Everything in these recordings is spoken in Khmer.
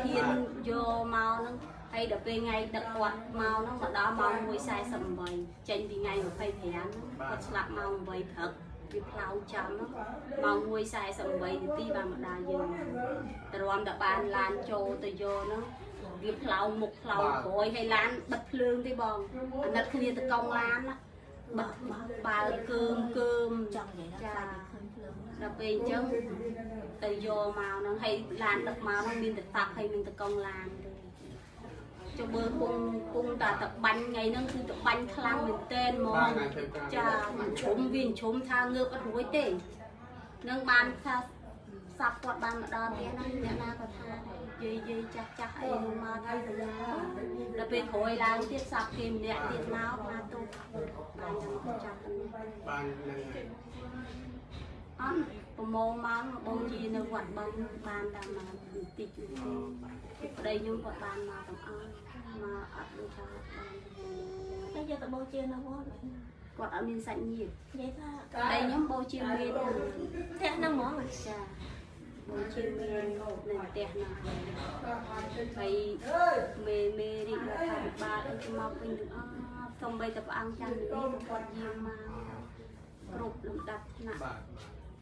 hiện vô màu nó hay được về ngày đặc quạt màu nó mà đó màu mùi sai sầm bầy trên thì ngày một phây thì ăn nó lạc màu bầy thật việc lau chấm nó màu mùi sai sầm bầy thì ti bà mà đà dừng rồi đã bàn lan trồ từ vô nó việc lau mục lau cối hay lan bật lương thì bòn đặt kia từ công lan á bật bà cơm đặc biệt chứ từ vô màu nó hay lan được màu nó mình được tập hay mình được công làm cho bữa cung ta tập bánh ngày nó cứ tập bánh khăn mình tên mà cha chúng viên chúng tha ngược ở núi tê nâng ban tha sắp quạt ban mà đo thế nó nhận ra còn tha dây chắc ấy mà thay từ nhà đặc biệt hồi là tiết sắp kìm điện tiết máu mà tu ban mô mang bông chi nó quạt bông ban đàm mà tịch đây nhưng quạt ban mà tầm ăn mà ấp được cho bây giờ tụi bông chi nó quạt ở miền xanh nhiều vậy thôi đây nhóm bông chi miền thế nó mỏ mà chà bông chi miền lên tẹt nào phải mê đi là thành ba đây cho mau quên được xong bây tập ăn chăn đi quạt gì mà rụp lụm đặt nè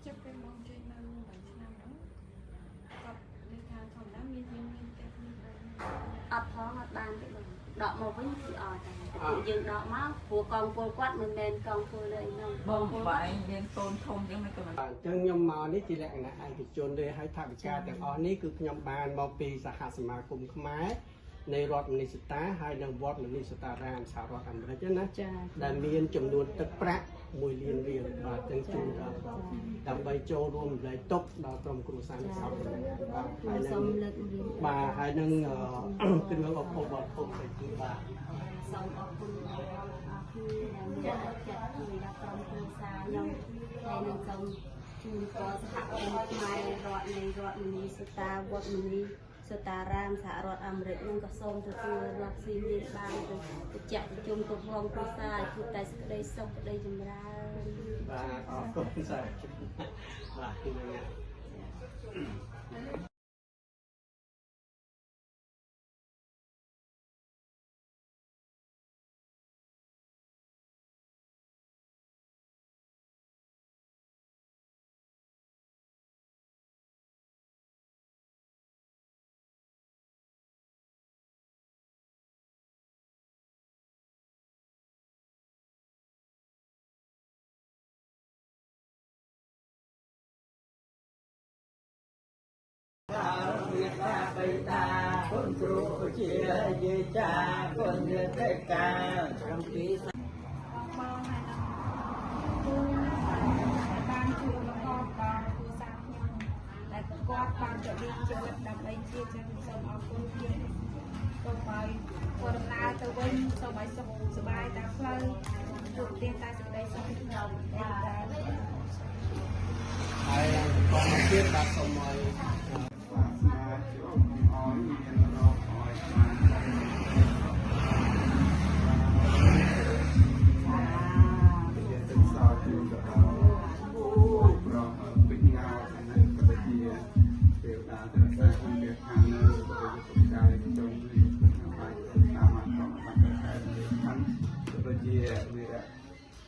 chắc cái mong trên năm 7 năm đó tập đi thang phòng đá miên ấp thoáng ở ban cái đọ màu với chị tự dưng đọ máu của con cô quát mình lên con cô lên bông vậy nên tôn thông chứ mấy cái mà chân nhom màu ní chỉ lại là ai thì chôn đây hay thằng chaแต่ นี้คือnhom bàn màu pìสหสมาคมខ្មែរในរដ្ឋមនីសតាហើយនៅវត្តមនីសតារាមសហរដ្ឋអាមេរិកណាដែលមានចំនួនទឹកប្រាក់1 លានរៀលបាទទាំងជូនដល់ដើម្បីចូលរួមរំលែកទុក្ខដល់ក្រុមគ្រួសារអ្នកសពបាទហើយនឹងបាទហើយនឹងគ្រឿងឧបបរិភោគទៅគឺបាទសូមអរគុណអរគុណដែលចាត់ជួយដល់ក្រុមគ្រួសារខ្ញុំហើយនឹងសូមជូនពរសហគមន៍ខ្មែររដ្ឋមនីសតាវត្តមនីសតារាមសហរដ្ឋអាមេរិកនឹងក៏សូមទទួលរកស៊ីមានបានទៅចាក់ប្រជុំគ្រប់ក្រុមគ្រួសារជួបតែសេចក្តីសុខក្តីចម្រើនបាទអរគុណសាធុបាទគឺបិតាគុណគ្រូជាយាយចាគុណរាជការអំពីបងហើយគូបានជួយបង្កប់ដល់គ្រួសារខ្ញុំដែលគាត់បានចលៀងជីវិតដើម្បីជាចឹងសូមអរគុណទៀតសូមឲ្យគាត់ដំណើរទៅវិញសូមឲ្យសុខសប្បាយតាមផ្លូវជួបតែសេចក្តីសុខក្នុង ទៀតបាទសូមឲ្យ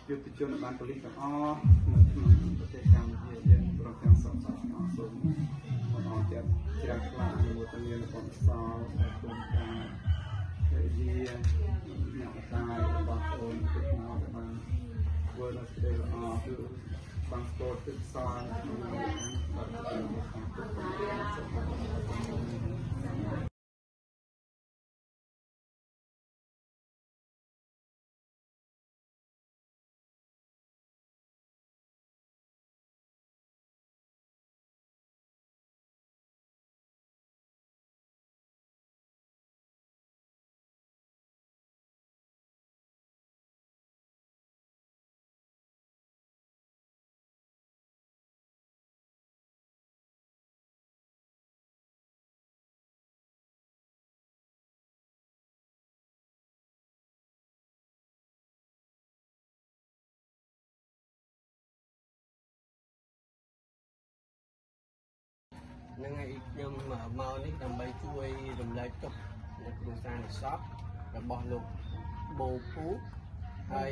យុទ្ធជនបានប៉ូលីសទាំងអស់នៅក្នុងប្រទេសកម្ពុជាយើងព្រមទាំងសពសូមមកអរចិត្តជ្រះថ្លាអនុមោទនារបស់សលតែគុំការជាអ្នកតាយរបស់អូនទឹកមកបានធ្វើនៅស្ដីល្អគឺបានស្គាល់ទឹកសលក្នុងបាត់ទៅក្នុងទឹក នឹងឲ្យខ្ញុំមកនេះដើម្បីជួយរំលែកទុក្ខនៅគ្រួសារនៃសពរបស់លោកបូពូហើយ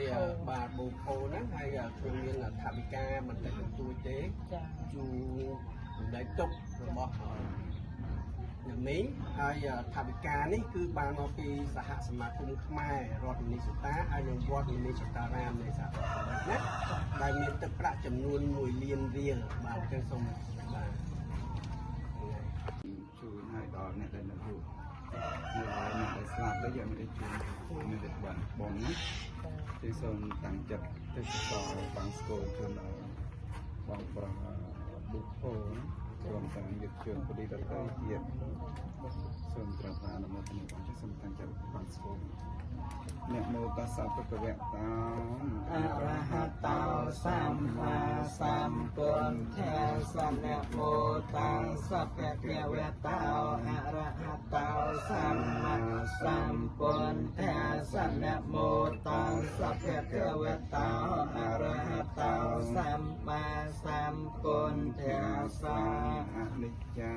បាទបូផូហ្នឹងហើយខ្ញុំមានថវិកាបន្តិចបន្តួចទេជួយរំលែកទុក្ខរបស់អ្នកមីងហើយថវិកានេះគឺបានមកពីសហសមាគមខ្មែររដ្ឋនីសតាហើយនិងវត្តនីសតារាមនៃសហរដ្ឋអាមេរិកណាដែលមានទឹកប្រាក់ចំនួន1 លានរៀលបាទខ្ញុំសូមបាទ ជួយឲ្យដល់អ្នកដែលនៅរស់នៅហើយអ្នកដែលស្លាប់ទៅយើងមិនได้ជួយនៅតែបានបងណាគឺសូមតាំងចិត្តទៅសរបាំងស្គរជូនដល់បងប្រុសបុគ្គលព្រមទាំងយុទ្ធជនបរិយាទៅទៀតសូមប្រាថ្នាអនុមោទនាបងសូមតាំងចិត្តបាំងស្គរ អ្នកមោតសពកវៈតោអរហតោសម្មាសម្ពុទ្ធស្សអ្នកមោតាសពកវៈតោអរហតោសម្មាសម្ពុទ្ធស្សអ្នកមោតាសពកវៈតោអរហតោសម្មាសម្ពុទ្ធស្សអនិច្ចា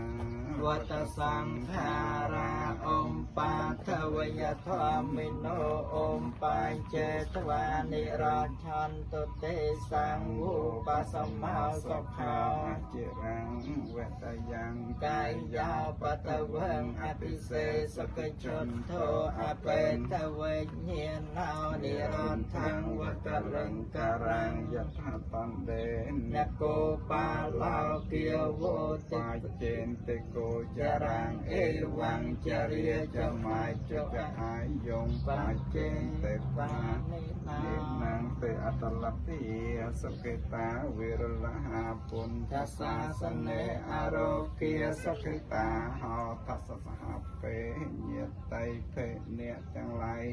វតសង្ខារាអំបាថវយធម្មិណោអំបញ្ចេតវានិរឆន្តុទេសង្វុបសម្មាសុខោចិរាំងវតយ៉ាងកាយយោបតវងអភិសេសកជន្ធោអបេតវេញាណោនិរន្ធังវកលង្ការังយថាតណ្ដេនកោបាលោគាវោតិចេនតិកោចរាងអេវង្ចរិយចមាចកអាយងបាចេនទេបានិណាងទេអតលតិសកេតាវិរលហាពុញ្ញសាសនេអរោគាសកេតាហោតសសហពេញាតិភេអ្នកទាំងឡាយ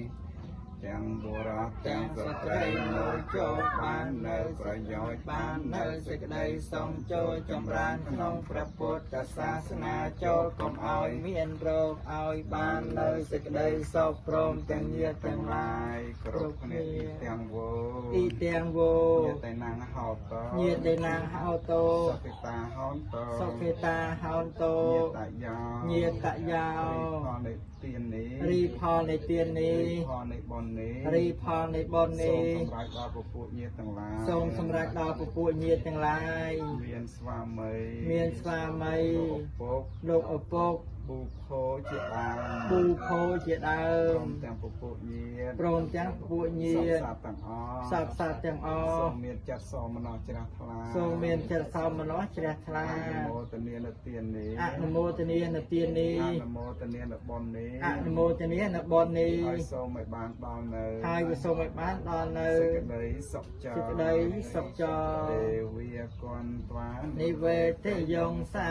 ទាំងបុរសទាំងស្ត្រីនៅចូលបាននៅប្រយោជន៍បាននៅសេចក្តីសុំចូលចម្រើនក្នុងព្រះពុទ្ធសាសនាចូលកុំឲ្យមានរោគឲ្យបាននៅសេចក្តីសុខព្រមទាំងញាតិទាំងឡាយគ្រប់គ្នាទាំងវោទីទាំងវោញាតិណាងហោតោញាតិណាងហោតោសុខេតាហោតោសុខេតាហោតោញាតយោផលនៃទាននេះរីផលនៃទាននេះផលនៃបុណ្យនេះរីផលនៃបុណ្យនេះសូមសម្រេចដល់ពពួកញាតិទាំងឡាយមានស្វាមីលោកឪពុកបុខោជាដើមព្រមទាំងពពួកញាតិសត្វទាំងអស់សូមមានចិត្តសោមនស្សជ្រះថ្លាអនុមោទនានៅទាននេះអនុមោទនានៅបុណ្យនេះហើយសូមឲ្យបានដល់នៅសេចក្តីសុខចរទេវាគន់ត្វានិវេទយងសា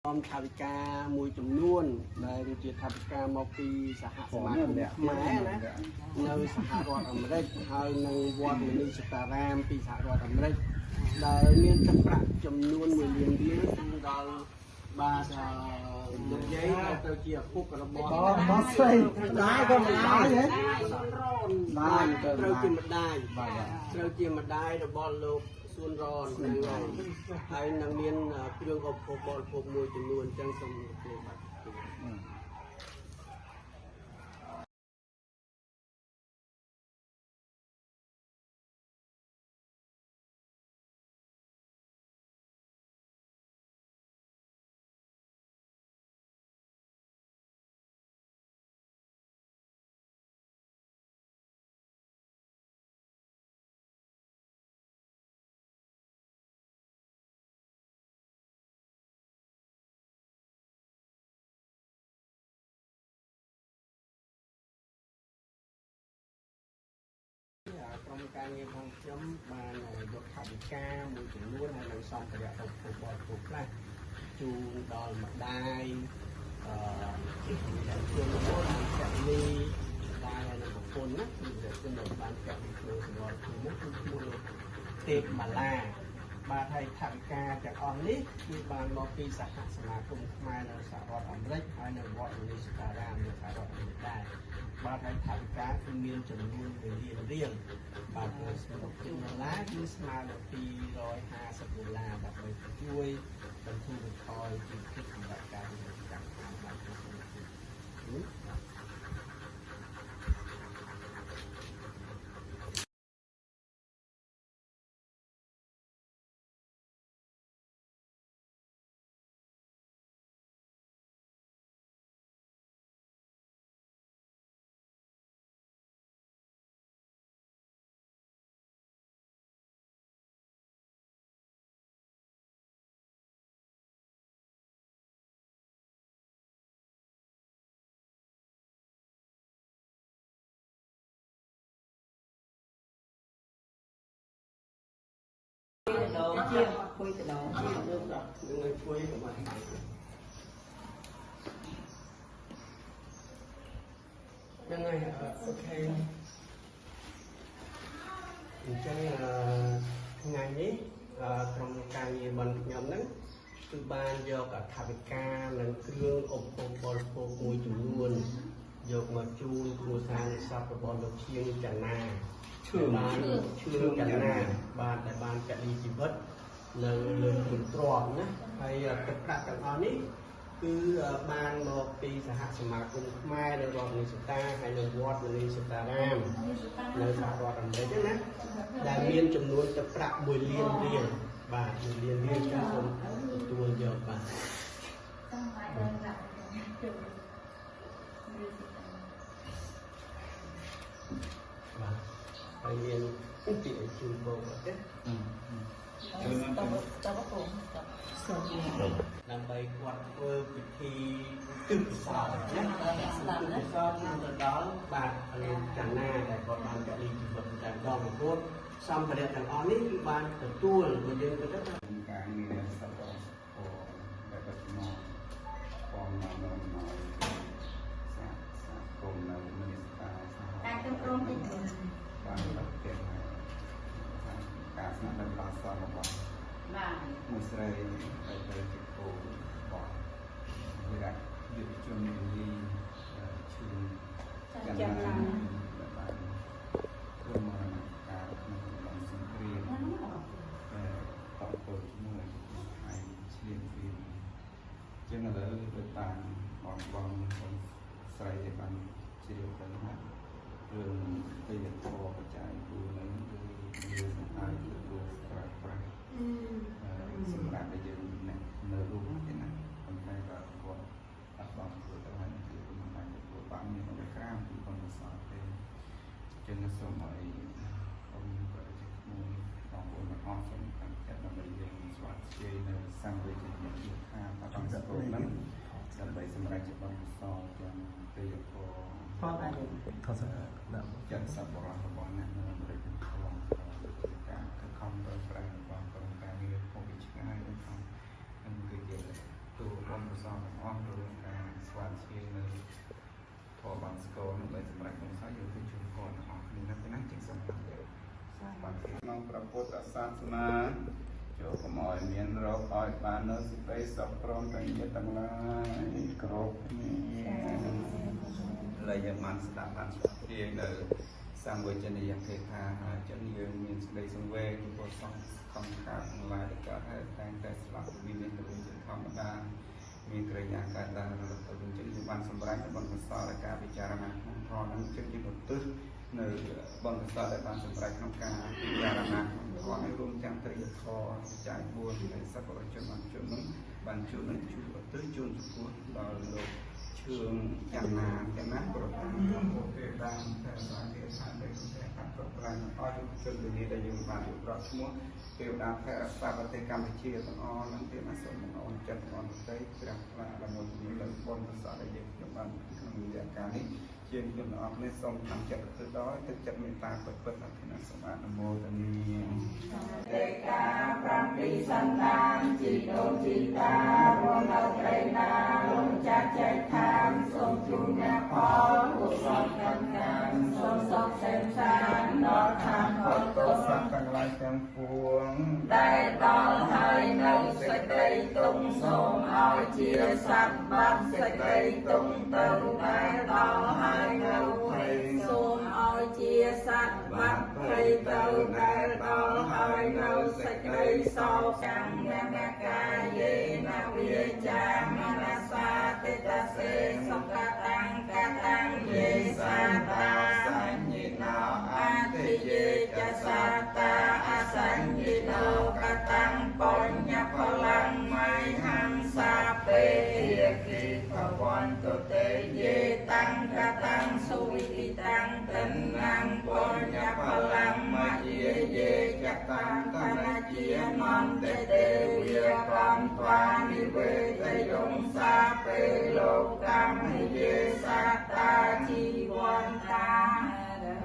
พร้อมทาวิกามวยจำนวนในวิจิตรทาวิกามอปีสหสมาคมแม่นะในสหรัฐอเมริกให้ในวอร์ดมินิสตารามปีสหรัฐอเมริกได้มีตะประจำนวน1 million เดียวซึ่งเราบาดลุกย้ายเราเตาเจียบพวกกระบอก ใส่ได้ก็ไม่ได้เลย ได้เราจีมาได้เราจีมาได้เราบอลโลกส่วนร้อนยังไงให้นักเรียนเครื่องอบพบอลพบมวยจำนวนจังสมบูรณ์แบบ trong ca nghiệp hàng chấm mà được học ca một chữ luôn hay là xong phải học thuộc bọt thuộc này chu đòi mặt đai trường luôn chạy đi đai là một con nát thì để trên đầu ban chạy rồi rồi thì mất tiệp mà là bà thầy thằng caจากออนนี้คือบางบอกปีสหสมาคมมาในสหรัฐอเมริกาในวอร์ดมิสตารามในสหรัฐอเมริกาบางไทยถังกาคือมีจำนวนเรียงบางเลยสำหรับเป็นล้านคือสมาร์ทปี$150แบบไปช่วยบรรทุกคอยจิตที่ทำแบบการเงินจากทางบางคนchia khui từ đó chia được rồi người khui của mìnhยังไงโอเคចឹងថ្ងៃនេះក្រុមការងារបនខ្ញុំហ្នឹងគឺបានយកថវិកានិងគ្រឿងឧបករណ៍បរិភោគមួយចំនួនយកមកជូនគ្រួសារសពរបស់លោកឈៀងចនាបានឈឿនចនាបានតែបានកលីជីវិតនៅលើគុណទ្រព្យណាហើយទឹកប្រាក់ទាំងអស់នេះគឺបានមកពីសហសមាគមខ្មែរនៅរដ្ឋនីសតាហើយនៅវត្តនីសតារាមនៅសហរដ្ឋអាមេរិកណាដែលមានចំនួនទឹកប្រាក់1 លានរៀលបាទ1 លានរៀលចាស់សូមទទួលយកបាទបាទហើយមានទីឲ្យជួយបងអត់ទេដើម្បីគាត់ធ្វើពិធីទឹកសោណាទឹកសោទៅដល់បាទរៀនចនាដែលគាត់បានកលីជីវិតតែដងរហូតសម្ភារៈទាំងអស់នេះគឺបានទទួលមកយើងទៅថាការងារសប្បុរសធម៌ដែលបច្ចុប្បន្នបងមកសហគមន៍នៅមិនិស្តាការគ្រប់គ្រងទីបានรับเกียรติការស្នើដល់សររបស់បាទមួយស្រីដែលទៅជាគោបងវិរៈយុវជននីឈឺយ៉ាងណាបានរួមមរណការក្នុងអំឡុងសង្គ្រាមតែតបទៅជាមួយហើយឈ្លានពានចឹងឥឡូវទៅតាមបងស្រីដែលបានជ្រាបទៅណារឿងពីធម៌បច្ច័យគូនឹងគឺមានសម្រាប់ទទួលប្រើប្រាស់សម្រាប់ដែលយើងនៅរូបទេណាប៉ុន្តែក៏គាត់អត់បានធ្វើទៅហើយគឺមិនបានទទួលបានមានអនុក្រមពីបងសោតទេចឹងសូមឲ្យអង្គប្រជាមួយបងប្អូនទាំងអស់សូមតាមចិត្តដើម្បីយើងស្វាគមន៍នៅសង្ឃវិជ្ជាថាតាមសង្គមហ្នឹងដើម្បីសម្រាប់ជាបងសោតទាំងទេយពផងដែរថតចាត់សប្បុរសរបស់អ្នកនៅអាមេរិកផងការខំប្រឹងប្រែងរបស់ក្រុមការងារផងពីឆ្ងាយដូចផងនឹងគឺជាទូបង សលទាំងអស់ឬការស្វាធ្យានៅធម៌បានស្គាល់នៅសម្រាប់ក្នុងសាយគឺជួនផងទាំងអស់គ្នាណាណាជាសំខាន់ដែរបានក្នុងព្រះពុទ្ធសាសនាចូលកុំឲ្យមានរោគឲ្យបាននៅសេចក្តីសុខព្រមទាំងញាតិទាំងឡាយគ្រប់គ្នាឡើយយើងបានស្ដាប់បានស្ទាយនៅសង្វេជនីយទេថាហើយចឹងយើងមានសេចក្តីសង្វេគចំពោះសង្ឃខំខាតទាំងឡាយដែលកើតហើយតែងតែស្លាប់វិញ្ញាណទៅវិញជាធម្មតាមានក្រញ្ញាកើតឡើងរលត់ទៅវិញចឹងយើងបានសម្រេចនៅបុណ្យកុសលនៃការពិចារណាក្នុងធម៌ហ្នឹងចឹងជាឧទ្ទិសនៅបុណ្យកុសលដែលបានសម្រេចក្នុងការពិចារណាក្នុងធម៌នេះរួមទាំងត្រីយធម៌ចាយ4នៃសក្តិជនបានជួននឹងបានជួននឹងជួនឧទ្ទិសជួនចំពោះដល់លោកជឿងយ៉ាងណាប្រតាមពួកគេតាមតែសាជាថាដែលគេថាប្រប្រាំងអស់ជនវិនិច្ឆ័យដែលយើងបានរៀបរាប់ឈ្មោះទេវតាថែរក្សាប្រទេសកម្ពុជាទាំងអស់នឹងទេវសូមអរចិត្តអរគុណជ្រះថ្លាដល់មុននេះលើបុណ្យប្រសើរដែលយើងខ្ញុំបានក្នុងរយៈកាលនេះជាងខ្ញុំអរគ្នាសូមតាមចិត្តទៅដល់ទឹកចិត្តមេត្តាពិតៗអរគុណសូមអនុមោទនាទេកា7សន្តានជីដូនជីតារួមនៅត្រីណាលោកចាស់ចែកឋានសូមជូនអ្នកផលកុសលកម្មកាមសូមសុខសេមសានដល់ខាងផលកុសលទាំងឡាយទាំងពួងដែលដល់ហើយនៅសេចក្តីទុំសូមឲ្យជាសត្វបាត់សេចក្តីទុំទៅដែលដល់ហើយនៅភ័យសូមឲ្យជាសត្វបាត់ភ័យទៅដែលដល់ហើយនៅសេចក្តីសោកចាំមកាយេនវិចាមនសាទេតសេសុខតាំងកតាំងយេសាតាសញ្ញិណោអតិយេចសាតាអសញ្ញិណោកតាំងបញ្ញផលังមៃហង្សាពេគិភវន្តទេយេតាំងកតាំងសុវិទិតាំងតនាងបញ្ញផលังមយេយេចតាំងតនជានន្តទេវិកំត្វានិវេតយងសាពេលោកកម្មយេសាតាជីវន្តា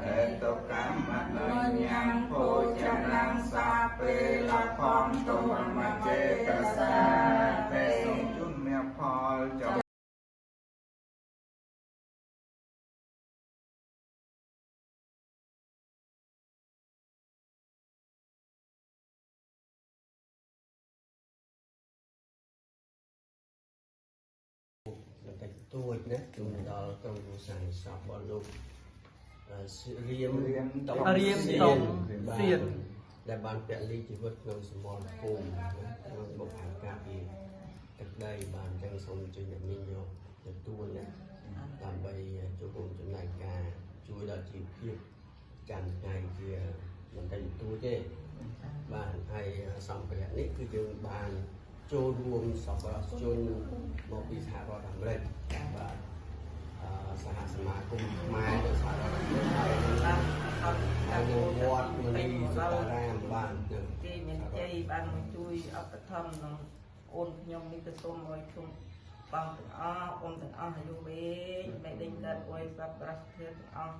ហេតុកម្មអញ្ញំភោចំំសាពេលផំទុមចេតសាទេសូមជូនមេផលចុះតែទួចណាជូនដល់ក្រុមគ្រួសារសពរបស់លោករៀមតុងសៀនដែលបានពលីជីវិតក្នុងសមរភូមិក្នុងបុព្វហេតុការពីទឹកដីបានចឹងសូមជឿអ្នកមានយកទទួលណាដើម្បីចូលរួមចំណែកការជួយដល់ជីវភាពកាន់ថ្ងៃជាមិនតែទួចទេបានហើយសម្ភារៈនេះគឺយើងបានចូលរួមសប្បុរសជនមកពីសហរដ្ឋអាមេរិកបាទសហសមាគមខ្មែរនៅសហរដ្ឋអាមេរិកហើយនៅវត្តមនីសុតារាមបានទៅគេមានជ័យបានមកជួយឧបត្ថម្ភក្នុងអូនខ្ញុំនេះទៅសូមឲ្យខ្ញុំបងទាំងអស់អូនទាំងអស់អាយុវែងមិនដេញកើតអួយសពប្រសិទ្ធភាពទាំងអស់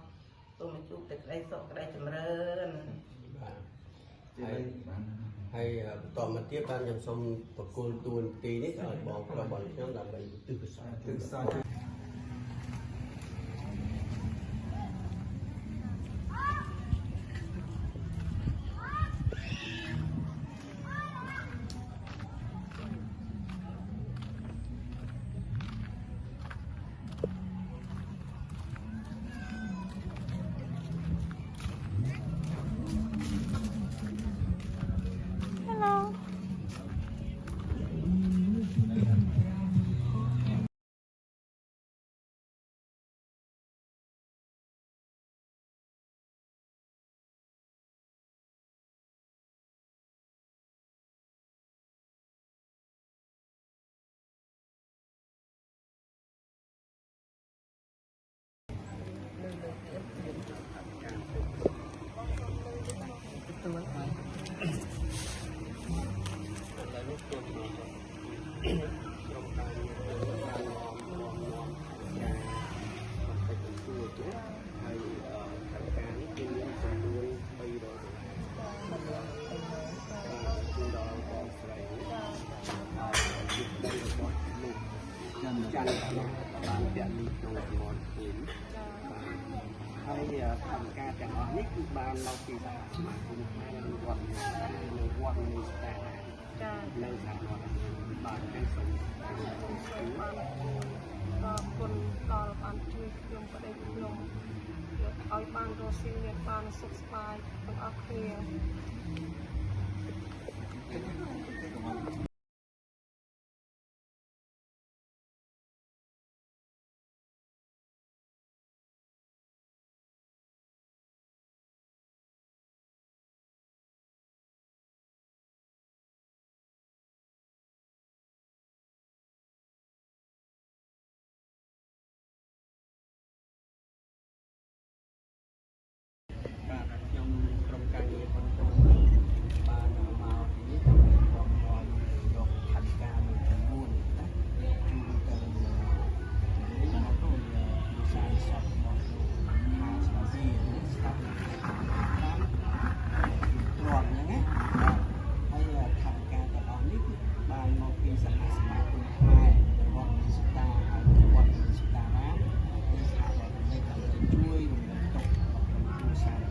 សូមជួបតែក្តីសុខក្តីចម្រើនបាទហើយបន្តមកទៀតបានខ្ញុំសូមបកគលតួនាទីនេះឲ្យបងប្រុសរបស់ខ្ញុំដើម្បីទិសកសល កាន់កណាបានពាក់លីក្នុងចំនួនពីរហើយកម្មការទាំងអស់នេះគឺបានមកពីសហសមាគមខ្មែរនិងវត្តមានស្តាចានៅសហរដ្ឋបានទាំងសូមអរគុណដល់បានជួយខ្ញុំប្តីខ្ញុំឲ្យបានរស់ស៊ីមានបានសុខសប្បាយទាំងអស់គ្នា ខ្ញុំក្រុមការងារប៉ុន្តែបានមកទីនេះខ្ញុំបានយកផែនការមួយចំនួនណាគឺទៅនេះមកទៅវិស័យសតមកខាងស្ថាប័នស្ថាប័នតាមទ្រព្យហ្នឹងណាហើយផែនការទាំងអស់នេះគឺបានមកពីសហសមាគមខ្មែររបស់វិស័យតាហើយរបស់វិស័យតាណាគឺសហរដ្ឋអាមេរិកដើម្បីជួយរំលឹកទុកគ្រួសារ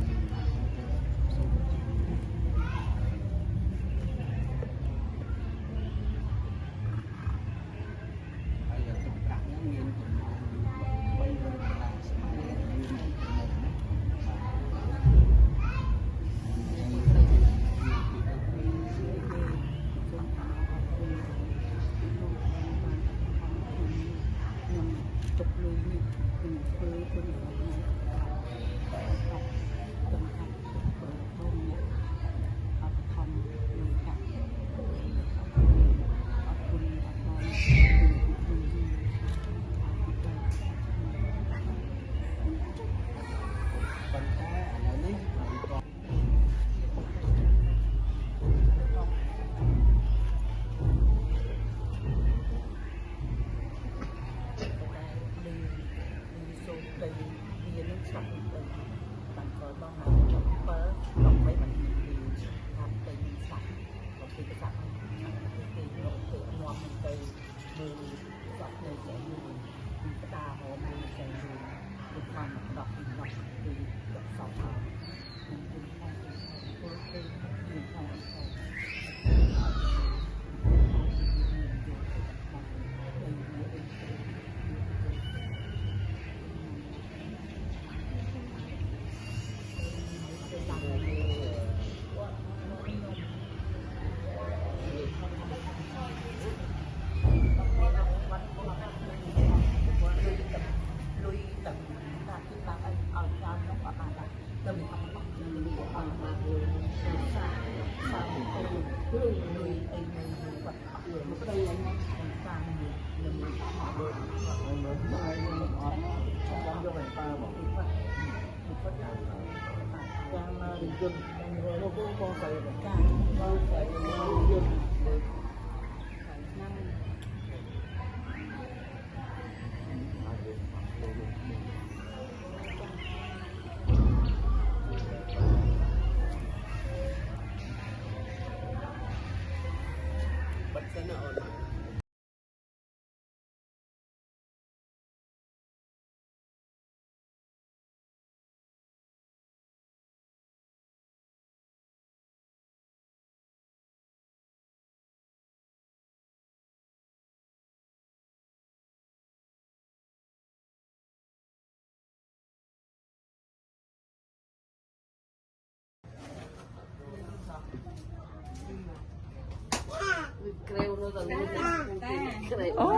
អូ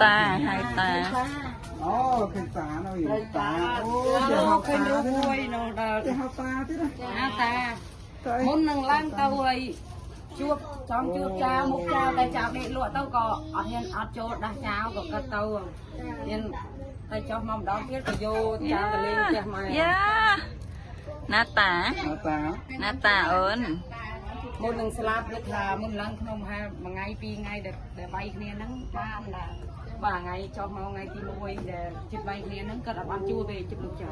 តាហើយតា អូឃើញតានៅតាអូឃើញរូបមួយនៅដល់ទៅហៅតាទៀតណាតាមុននឹងឡើងទៅឲ្យជួបចង់ជួបចៅមុខចៅតែចៅដេកលក់ទៅក៏អត់ហ៊ានអត់ចូលដាស់ចៅក៏កាត់ទៅហ៊ានតែចុះមកម្ដងទៀតក៏យកចៅទៅលេងផ្ទះម៉ែយ៉ាណាតាណាតាអូន មុននឹងស្លាប់ដូចថាមុនឡើងក្នុងហាមួយថ្ងៃពីរថ្ងៃដែលវាយគ្នាហ្នឹងបានដែរបាទថ្ងៃចុះមកថ្ងៃទី1ដែលជិតវាយគ្នាហ្នឹងគាត់អត់បានជួបទេជិតលោកចៅ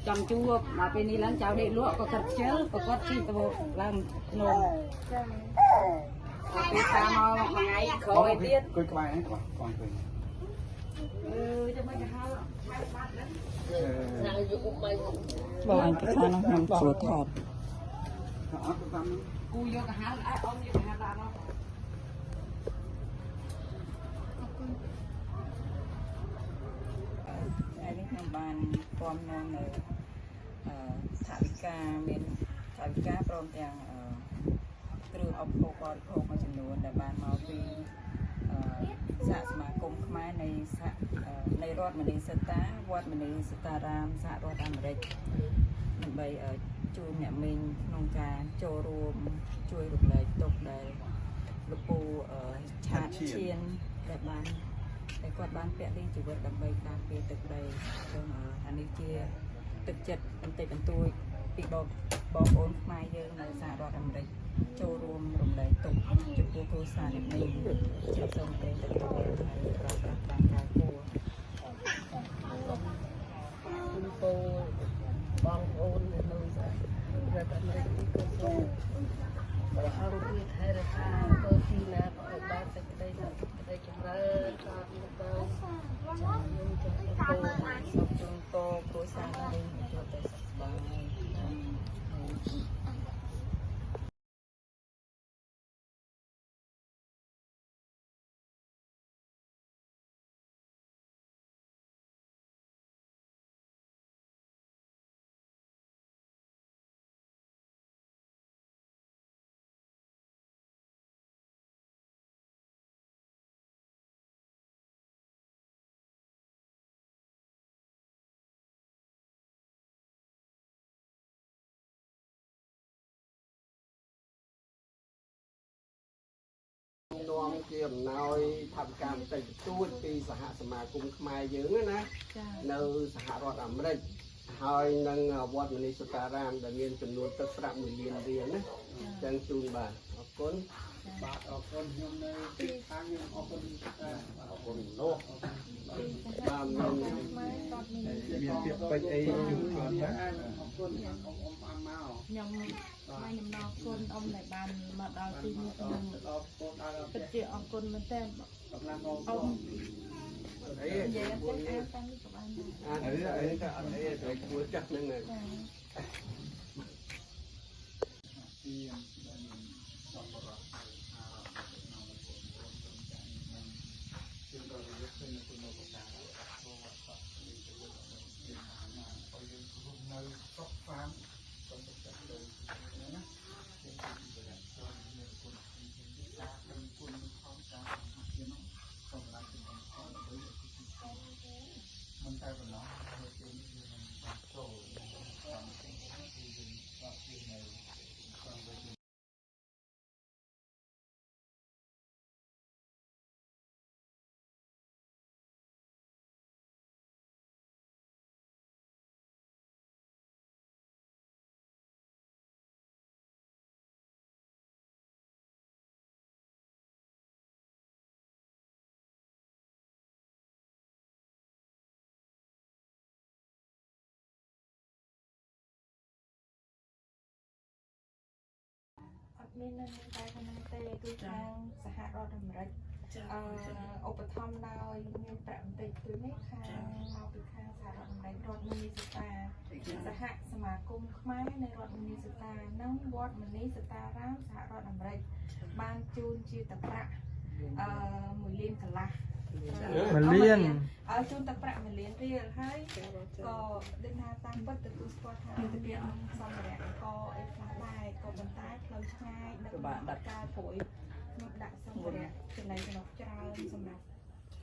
ចាំជួបដល់ពេលនេះឡើងចៅដេកលក់ក៏គាត់ខ្ជិលក៏គាត់ជិះទៅឡើងក្នុងពេលតាមមកមួយថ្ងៃក្រោយទៀតគួយក្បែរហ្នឹងគាត់ឃើញ จะไม่จะหาบ้านนั้น บอกอันที่ข้าน้องนำสวดถอด กูโยกหาไอ้อมโยกหาบ้านเนาะ ថ្ងៃនេះខ្ញុំបានពំនាំនៅថវិកាមានថវិកាព្រមទាំងគ្រឿងឧបភោគបរិភោគមួយចំនួនដែលបានមកពីសហសមាគមខ្មែរនៃរដ្ឋមនីសតាវត្តមនីសតារាមសហរដ្ឋអាមេរិកដើម្បីជួយអ្នកមីងក្នុងការចូលរួមជួយរំលែកទុក្ខដែលលោកពូឆាតឈានដែលគាត់បានពាក់លីជីវិតដើម្បីការពារទឹកដីซึ่งអានេះជាទឹកចិត្តបន្តិចបន្តួចពីបងប្អូនខ្មែរយើងនៅសហរដ្ឋអាមេរិកចូលរួមរំលែកទុក្ខចំពោះគ្រួសារអ្នកមីងជាសូមតែទទួលហើយប្រើប្រាស់តាមការគួរគុំពូបងប្អូននៅសហរដ្ឋអាមេរិកនេះក៏សូមព្រះអង្គមានថែរក្សាទៅទីណាក៏ឲ្យបានសេចក្តីសុខសេចក្តីចម្រើនតាមទៅខ្ញុំចង់ទៅសូមជូនពរគ្រួសារនេះជួបតែសុខសប្បាយ នាំជាអំណោយថវិកាបន្តិចបន្តួចពីសហសមាគមខ្មែរយើងណានៅសហរដ្ឋអាមេរិកហើយនឹងវត្តមនីសតារាមដែលមានចំនួនទឹកប្រាក់1លានរៀលណាចឹងជូនបាទអរគុណបាទអរគុណខ្ញុំនៅទីខាងខ្ញុំអរគុណអរគុណនោះបាទមានពាក្យពេចន៍អីជូនគាត់ណាអរគុណអ៊ំមកខ្ញុំថ្លែងអំណរគុណអ៊ំដែលបានមកដល់ទីនេះខ្ញុំពិតជាអរគុណមែនទែនអ៊ំអីនិយាយទៅអានតាមនេះក៏បានដែរអីក៏អត់អីតែគួរចាស់ហ្នឹងហើយមាននៅតែខាងទេគឺខាងសហរដ្ឋអាមេរិកឧបត្ថម្ភដោយមានប្រាក់បន្តិចតួចនេះខាងមកពីខាងសហរដ្ឋអាមេរិករដ្ឋមនីសតាសហសមាគមខ្មែរនៃរដ្ឋមនីសតានិងវត្តមនីសតារាមសហរដ្ឋអាមេរិកបានជូនជាទឹកប្រាក់1លានកន្លះ1លានជូនទឹកប្រាក់1លានរៀលហើយក៏ដូចថាតាមពិតទទួលស្គាល់ថាទៅមានសម្ភារៈក៏អីខ្លះដែរក៏ប៉ុន្តែផ្លូវឆ្ងាយដឹកដាក់ការព្រួយខ្ញុំដាក់សម្ភារៈចំណៃចំណុចច្រើនសម្រាប់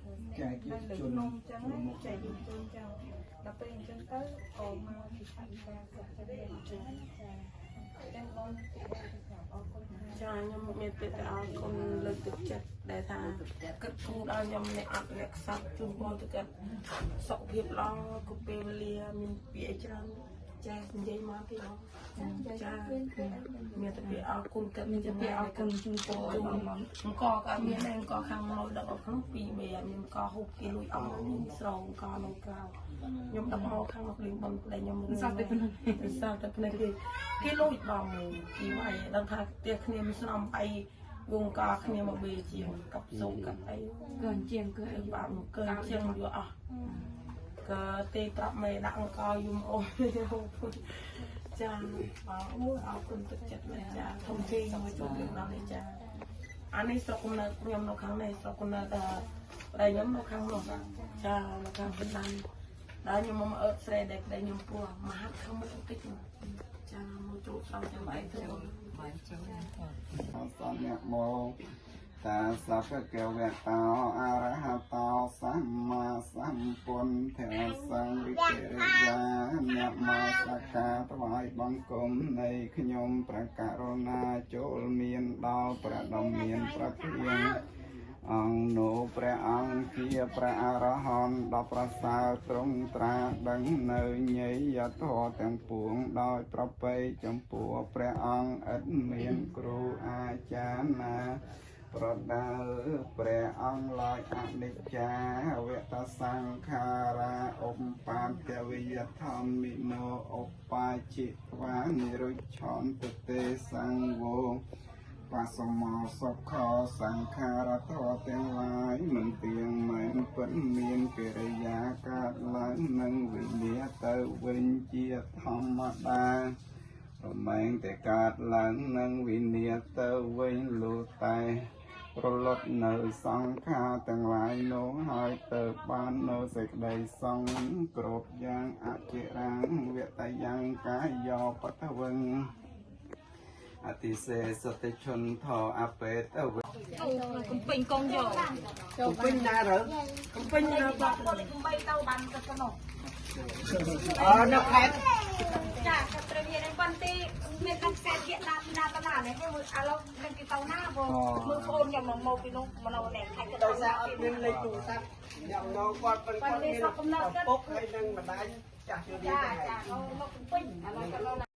នៅលើភ្នំចឹងចែកជូនចឹងដល់ពេលអញ្ចឹងទៅក៏មកពីខាងការសុខភាពអញ្ចឹងចឹងបងអរគុណចាខ្ញុំមានពាក្យទៅអរគុណលើកទឹកចិត្តដែលថាគិតគូរដល់ខ្ញុំអ្នកអត់អ្នកខ្សត់ជូនបងទៅគិតសុខភាពល្អក៏ពេលវេលាមានពាក្យអីច្រើនចានិយាយមកពីបងចាមានតែពាក្យអរគុណគិតមានតែពាក្យអរគុណជូនបងអង្គក៏អត់មានដែរអង្គខាងមកដឹកអស់ក្នុង2 3មានអង្គហូបគេលួចអស់ស្រងអង្គនៅក្រៅខ្ញុំដឹកមកខាងមកលេងបងប្តីខ្ញុំសោះតែប៉ុណ្ណឹងសោះតែប៉ុណ្ណឹងគេលួចបងគេវាយដឹងថាផ្ទះគ្នាមានស្នំអី វងកគ្នាមកបេជាងកັບសុកកັບអី gần chiềng cười បាក់មកកើជាងយកអស់ក៏ទេប្រាប់មេដាក់អង្គយំអូនចាបងអូអរគុណទឹកចិត្តណាស់ចាធំធេងមួយជួបយើងដល់នេះចាអានេះស្រុកកំណើតខ្ញុំនៅខាងនេះស្រុកកំណើតតែខ្ញុំនៅខាងនោះចានៅខាងវិញដល់ខ្ញុំមកអឺស្រែដែលខ្ញុំពោះមហាត់ខាងមុខតិចចាមកជួបសំចាំអីទៅបានចឹង អសនៈមោតាសព្វកវៈតោអរហតោសម្មាសម្ពុទ្ធេសង្ឃវិជ្ជាយាអ្នកមកសក្ការថ្វាយបង្គំនៃខ្ញុំព្រះករុណាចូលមានដល់ព្រះដ៏មានព្រះភាងអង្គនោះព្រះអង្គជាព្រះអរហន្តដ៏ប្រសើរទ្រង់ត្រាដឹងនៅញយយធម៌ទាំងពួងដោយប្រពៃចំពោះព្រះអង្គឥតមានគ្រូអាចារ្យណាប្រដៅព្រះអង្គឡើយអនិច្ចាវតសង្ខារាឧបបាទវិយធម្មិណោឧបាជិវានិរុច្ឆន្ទទេសង្វោបសមោសុខោសង្ខារធម៌ទាំងឡាយមិនទៀងមិនពិតមានកិរិយាកើតឡើងនឹងវិញ្ញាទៅវិញជាធម្មតារមែងតែកើតឡើងនឹងវិញ្ញាទៅវិញលុះតែប្រលត់នៅសង្ខារទាំងឡាយនោះហើយទៅបាននៅសេចក្តីសង្ឃគ្រប់យ៉ាងអចិរាងវតយ៉ាងកាយោបតវឹងអតិសេសតិឈុនថោអបេតវឹង cũng bình con rồi ចូលពេញណារើ កំពេញនៅបាត់ bay tàu bắn cái con nổ នៅខេត្ត ចាក៏ត្រូវមានឯប៉ុន្តែមានតែខ្សែគៀកដាក់ណាតានេះឥឡូវនឹងគេតោណាបងមើលបងខ្ញុំមកពីនោះមកនៅនេះខេត្ត ដោយសារអត់មានលេខទូរស័ព្ទខ្ញុំនៅគាត់ប៉ុន្តែគាត់មានពុកហើយនឹងម្ដាយចាស់ជឿន ចាចាមកពេញឥឡូវ